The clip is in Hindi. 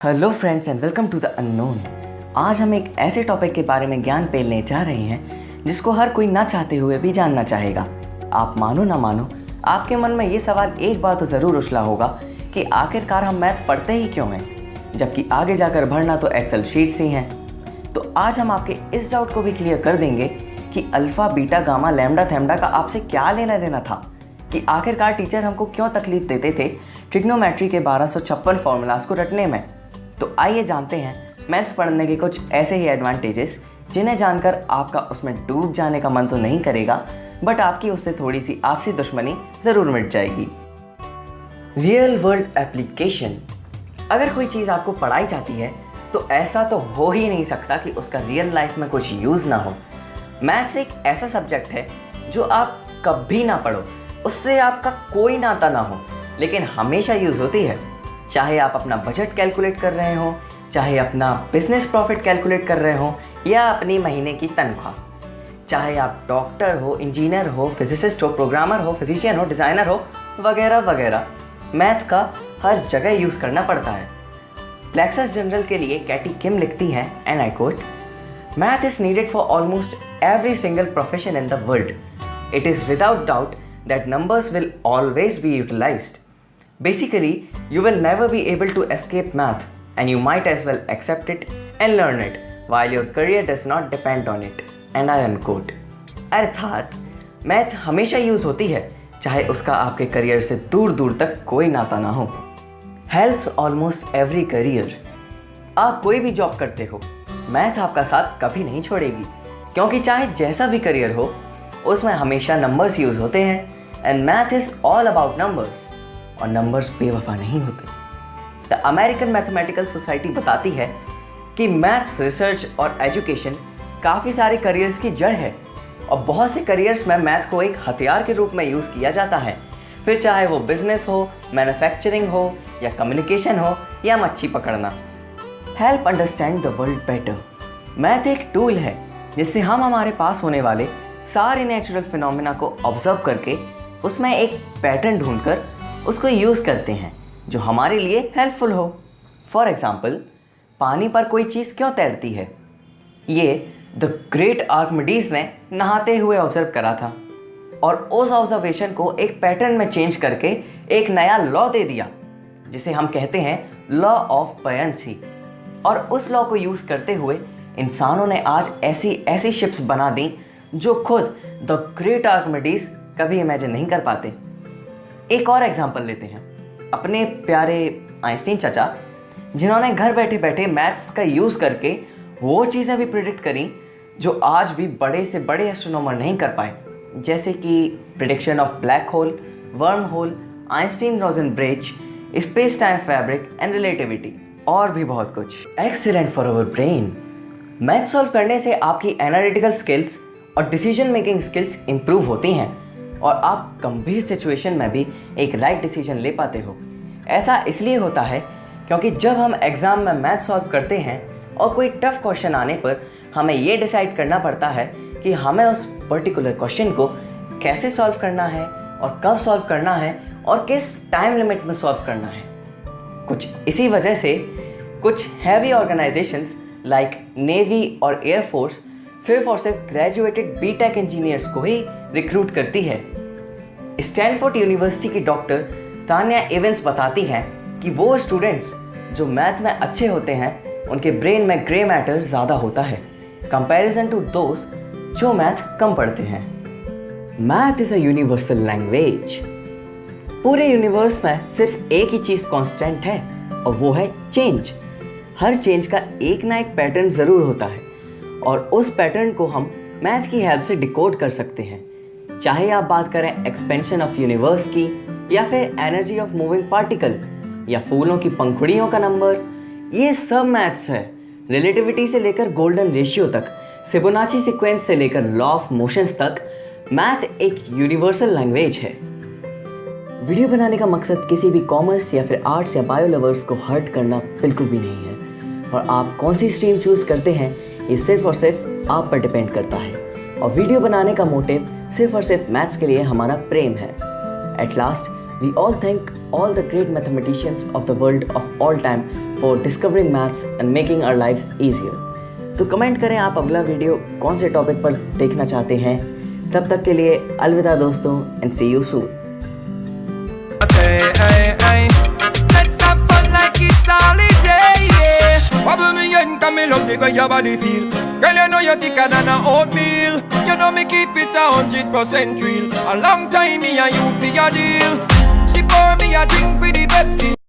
Hello friends and welcome to the unknown. आज हम एक ऐसे टॉपिक के बारे में ज्ञान पेलने जा रहे हैं जिसको हर कोई ना चाहते हुए भी जानना चाहेगा। आप मानो ना मानो, आपके मन में ये सवाल एक बार तो ज़रूर उछला होगा कि आखिरकार हम मैथ पढ़ते ही क्यों हैं, जबकि आगे जाकर भरना तो एक्सेल शीट्स ही हैं। तो आज हम आपके इस डाउट को भी क्लियर कर देंगे कि अल्फ़ा बीटा गामा लैम्डा थैम्डा का आपसे क्या लेना देना था, कि आखिरकार टीचर हमको क्यों तकलीफ देते थे ट्रिग्नोमेट्री के 1256 फॉर्मूलाज को रटने में। तो आइए जानते हैं मैथ्स पढ़ने के कुछ ऐसे ही एडवांटेजेस जिन्हें जानकर आपका उसमें डूब जाने का मन तो नहीं करेगा, बट आपकी उससे थोड़ी सी आपसी दुश्मनी ज़रूर मिट जाएगी। Real world application. अगर कोई चीज़ आपको पढ़ाई जाती है तो ऐसा तो हो ही नहीं सकता कि उसका रियल लाइफ में कुछ यूज़ ना हो। मैथ्स एक ऐसा सब्जेक्ट है जो आप कभी ना पढ़ो, उससे आपका कोई नाता ना हो, लेकिन हमेशा यूज़ होती है। चाहे आप अपना बजट कैलकुलेट कर रहे हो, चाहे अपना बिजनेस प्रॉफिट कैलकुलेट कर रहे हो, या अपनी महीने की तनख्वाह, चाहे आप डॉक्टर हो, इंजीनियर हो, फिजिसिस्ट हो, प्रोग्रामर हो, फिजिशियन हो, डिज़ाइनर हो, वगैरह वगैरह, मैथ का हर जगह यूज़ करना पड़ता है। लेक्चर्स जनरल के लिए कैटी किम लिखती हैं, and I quote, math is needed for almost every single profession in the world. It is without doubt that numbers will always be utilized. Basically, you will never be able to escape math, and you might as well accept it and learn it while your career does not depend on it. And I unquote. अर्थात मैथ हमेशा यूज़ होती है, चाहे उसका आपके करियर से दूर दूर तक कोई नाता ना हो। Helps almost every career. आप कोई भी जॉब करते हो, मैथ आपका साथ कभी नहीं छोड़ेगी, क्योंकि चाहे जैसा भी करियर हो उसमें हमेशा नंबर्स यूज़ होते हैं। And math is all about numbers, और नंबर्स बेवफा नहीं होते। द अमेरिकन मैथमेटिकल सोसाइटी बताती है कि मैथ्स रिसर्च और एजुकेशन काफ़ी सारे करियर्स की जड़ है, और बहुत से करियर्स में मैथ को एक हथियार के रूप में यूज़ किया जाता है, फिर चाहे वो बिजनेस हो, मैन्युफैक्चरिंग हो, या कम्युनिकेशन हो, या मच्छी पकड़ना। Help understand the world better. Math एक टूल है जिससे हम हमारे पास होने वाले सारे नेचुरल फिनोमेना को ऑब्जर्व करके उसमें एक पैटर्न ढूंढकर उसको यूज़ करते हैं जो हमारे लिए हेल्पफुल हो। फॉर एग्ज़ाम्पल, पानी पर कोई चीज़ क्यों तैरती है, ये द ग्रेट आर्किमिडीज ने नहाते हुए ऑब्जर्व करा था, और उस ऑब्जर्वेशन को एक पैटर्न में चेंज करके एक नया लॉ दे दिया जिसे हम कहते हैं लॉ ऑफ बयांसी। और उस लॉ को यूज़ करते हुए इंसानों ने आज ऐसी ऐसी शिप्स बना दी जो खुद द ग्रेट आर्किमिडीज कभी इमेजिन नहीं कर पाते। एक और एग्जांपल लेते हैं, अपने प्यारे आइंस्टीन चाचा, जिन्होंने घर बैठे बैठे मैथ्स का यूज़ करके वो चीज़ें भी प्रिडिक्ट करी जो आज भी बड़े से बड़े एस्ट्रोनॉमर नहीं कर पाए, जैसे कि prediction of black hole, worm hole, Einstein Rosen bridge, space time fabric and relativity, और भी बहुत कुछ। Excellent for our brain. Math solve करने से आपकी एनालिटिकल स्किल्स और डिसीजन मेकिंग स्किल्स इंप्रूव होती हैं, और आप गंभीर सिचुएशन में भी एक राइट डिसीजन ले पाते हो। ऐसा इसलिए होता है क्योंकि जब हम एग्ज़ाम में मैथ सॉल्व करते हैं और कोई टफ क्वेश्चन आने पर हमें ये डिसाइड करना पड़ता है कि हमें उस पर्टिकुलर क्वेश्चन को कैसे सॉल्व करना है, और कब सॉल्व करना है, और किस टाइम लिमिट में सॉल्व करना है। कुछ इसी वजह से कुछ हैवी ऑर्गेनाइजेशंस लाइक नेवी और एयरफोर्स सिर्फ और सिर्फ ग्रेजुएटेड बीटेक इंजीनियर्स को ही रिक्रूट करती है। स्टैनफोर्ड यूनिवर्सिटी की डॉक्टर तान्या एवेंस बताती हैं कि वो स्टूडेंट्स जो मैथ में अच्छे होते हैं उनके ब्रेन में ग्रे मैटर ज़्यादा होता है कंपैरिजन टू दोस्त जो मैथ कम पढ़ते हैं। Math is a universal language. पूरे यूनिवर्स में सिर्फ एक ही चीज़ कांस्टेंट है, और वो है चेंज। हर चेंज का एक ना एक पैटर्न ज़रूर होता है, और उस पैटर्न को हम मैथ की हेल्प से डिकोड कर सकते हैं। चाहे आप बात करें एक्सपेंशन ऑफ यूनिवर्स की, या फिर एनर्जी ऑफ मूविंग पार्टिकल, या फूलों की पंखुड़ियों का नंबर, ये सब मैथ्स है। रिलेटिविटी से लेकर गोल्डन रेशियो तक, फिबोनाची सीक्वेंस से लेकर लॉ ऑफ मोशंस तक, मैथ एक यूनिवर्सल लैंग्वेज है। वीडियो बनाने का मकसद किसी भी कॉमर्स या फिर आर्ट्स या बायो लवर्स को हर्ट करना बिल्कुल भी नहीं है, और आप कौन सी स्ट्रीम चूज़ करते हैं ये सिर्फ और सिर्फ आप पर डिपेंड करता है। और वीडियो बनाने का मोटिव सिर्फ और सिर्फ मैथ्स के लिए हमारा प्रेम है। At last we all thank all the great mathematicians of the world of all time for discovering maths and making our lives easier. तो कमेंट करें आप अगला वीडियो कौन से टॉपिक पर देखना चाहते हैं. तब तक के लिए अलविदा दोस्तों and see you soon. Let's have fun like it's holiday, yeah. Bubble me and come me love the way your body feel. Girl, you know you're thicker than a oatmeal. You know me keep it 100% real. A long time me and you for your deal. She pour me a drink with the Pepsi.